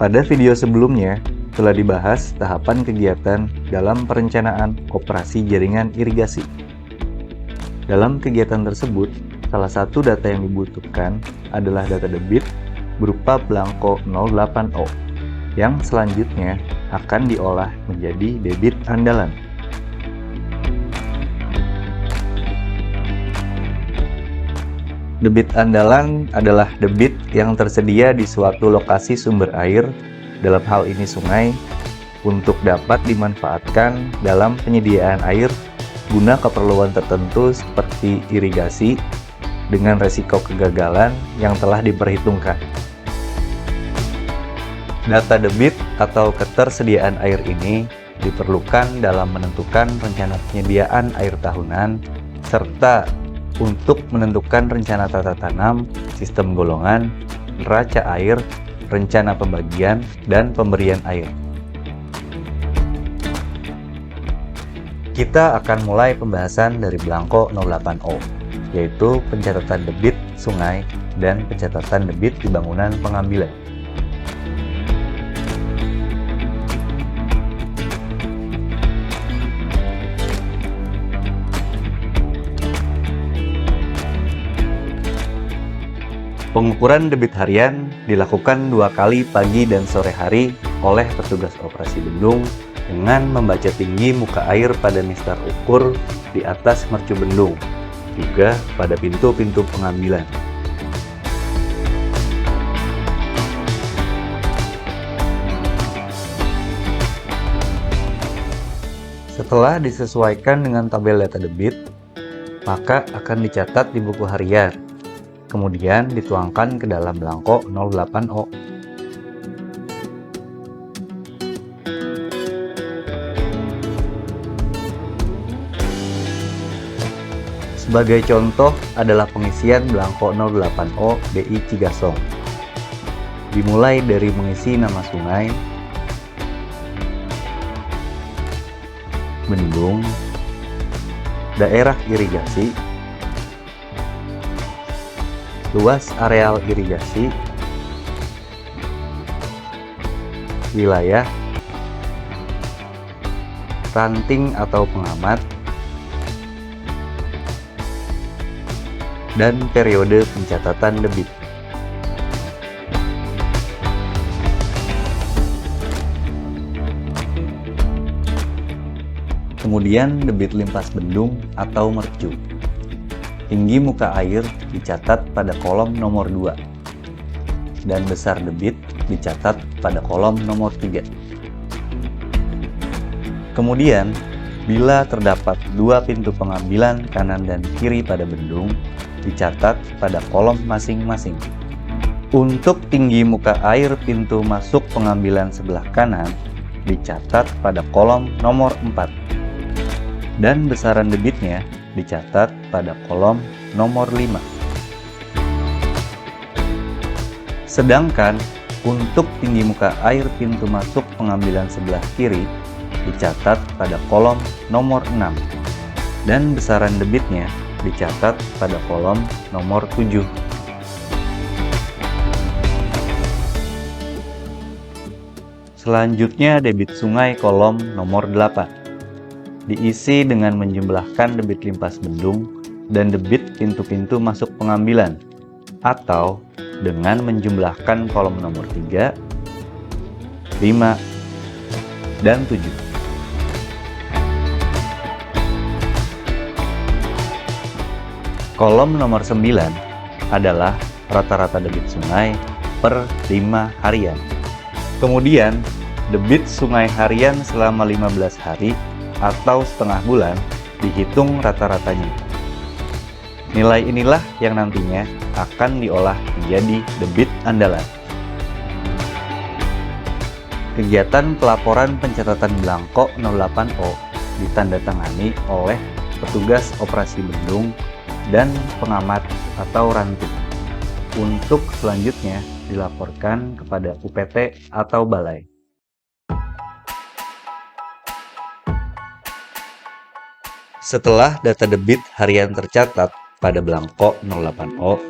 Pada video sebelumnya, telah dibahas tahapan kegiatan dalam perencanaan operasi jaringan irigasi. Dalam kegiatan tersebut, salah satu data yang dibutuhkan adalah data debit berupa belangko 08O, yang selanjutnya akan diolah menjadi debit andalan. Debit andalan adalah debit yang tersedia di suatu lokasi sumber air, dalam hal ini sungai, untuk dapat dimanfaatkan dalam penyediaan air guna keperluan tertentu seperti irigasi dengan resiko kegagalan yang telah diperhitungkan. Data debit atau ketersediaan air ini diperlukan dalam menentukan rencana penyediaan air tahunan serta untuk menentukan rencana tata tanam, sistem golongan, neraca air, rencana pembagian, dan pemberian air. Kita akan mulai pembahasan dari belangko 08O, yaitu pencatatan debit sungai dan pencatatan debit di bangunan pengambilan. Pengukuran debit harian dilakukan 2 kali pagi dan sore hari oleh petugas operasi bendung dengan membaca tinggi muka air pada mistar ukur di atas mercu bendung, juga pada pintu-pintu pengambilan. Setelah disesuaikan dengan tabel data debit, maka akan dicatat di buku harian, kemudian dituangkan ke dalam belangko 08O. Sebagai contoh adalah pengisian belangko 08O DI Cigasong. Dimulai dari mengisi nama sungai, bendung, daerah irigasi, luas areal irigasi, wilayah, ranting atau pengamat, dan periode pencatatan debit. Kemudian debit limpas bendung atau mercu. Tinggi muka air dicatat pada kolom nomor 2 dan besar debit dicatat pada kolom nomor 3. Kemudian, bila terdapat 2 pintu pengambilan kanan dan kiri pada bendung, dicatat pada kolom masing-masing. Untuk tinggi muka air pintu masuk pengambilan sebelah kanan, dicatat pada kolom nomor 4. Dan besaran debitnya dicatat pada kolom nomor 5. Sedangkan untuk tinggi muka air pintu masuk pengambilan sebelah kiri dicatat pada kolom nomor 6 dan besaran debitnya dicatat pada kolom nomor 7. Selanjutnya debit sungai kolom nomor 8. Diisi dengan menjumlahkan debit limpas bendung dan debit pintu-pintu masuk pengambilan, atau dengan menjumlahkan kolom nomor 3, 5, dan 7. Kolom nomor 9 adalah rata-rata debit sungai per 5 harian. Kemudian, debit sungai harian selama 15 hari atau setengah bulan dihitung rata-ratanya. Nilai inilah yang nantinya akan diolah menjadi debit andalan. Kegiatan pelaporan pencatatan belangko 08O ditandatangani oleh petugas operasi bendung dan pengamat atau ranting. Untuk selanjutnya dilaporkan kepada UPT atau balai. Setelah data debit harian tercatat pada belangko 08O,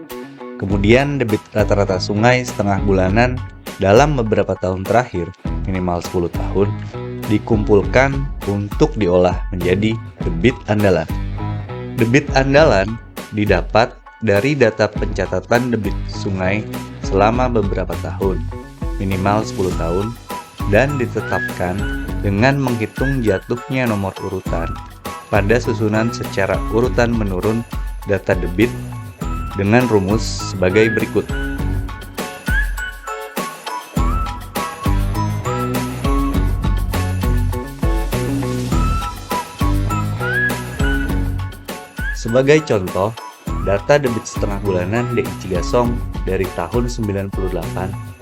kemudian debit rata-rata sungai setengah bulanan dalam beberapa tahun terakhir, minimal 10 tahun, dikumpulkan untuk diolah menjadi debit andalan. Debit andalan didapat dari data pencatatan debit sungai selama beberapa tahun, minimal 10 tahun, dan ditetapkan dengan menghitung jatuhnya nomor urutan pada susunan secara urutan menurun data debit dengan rumus sebagai berikut. Sebagai contoh, data debit setengah bulanan DI Cigasong dari tahun 98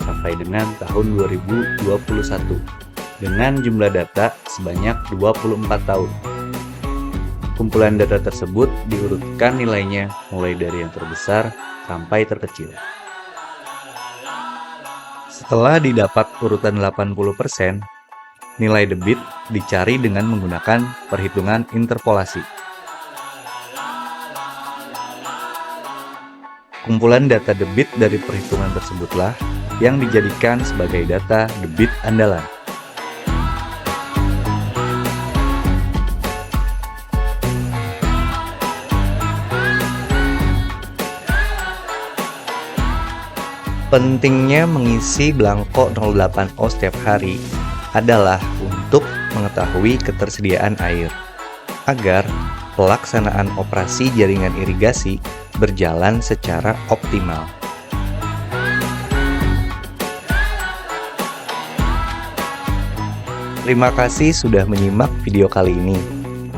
sampai dengan tahun 2021 dengan jumlah data sebanyak 24 tahun. Kumpulan data tersebut diurutkan nilainya mulai dari yang terbesar sampai terkecil. Setelah didapat urutan 80%, nilai debit dicari dengan menggunakan perhitungan interpolasi. Kumpulan data debit dari perhitungan tersebutlah yang dijadikan sebagai data debit andalan. Pentingnya mengisi belangko 08O setiap hari adalah untuk mengetahui ketersediaan air, agar pelaksanaan operasi jaringan irigasi berjalan secara optimal. Terima kasih sudah menyimak video kali ini.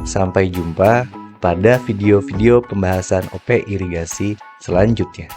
Sampai jumpa pada video-video pembahasan OP irigasi selanjutnya.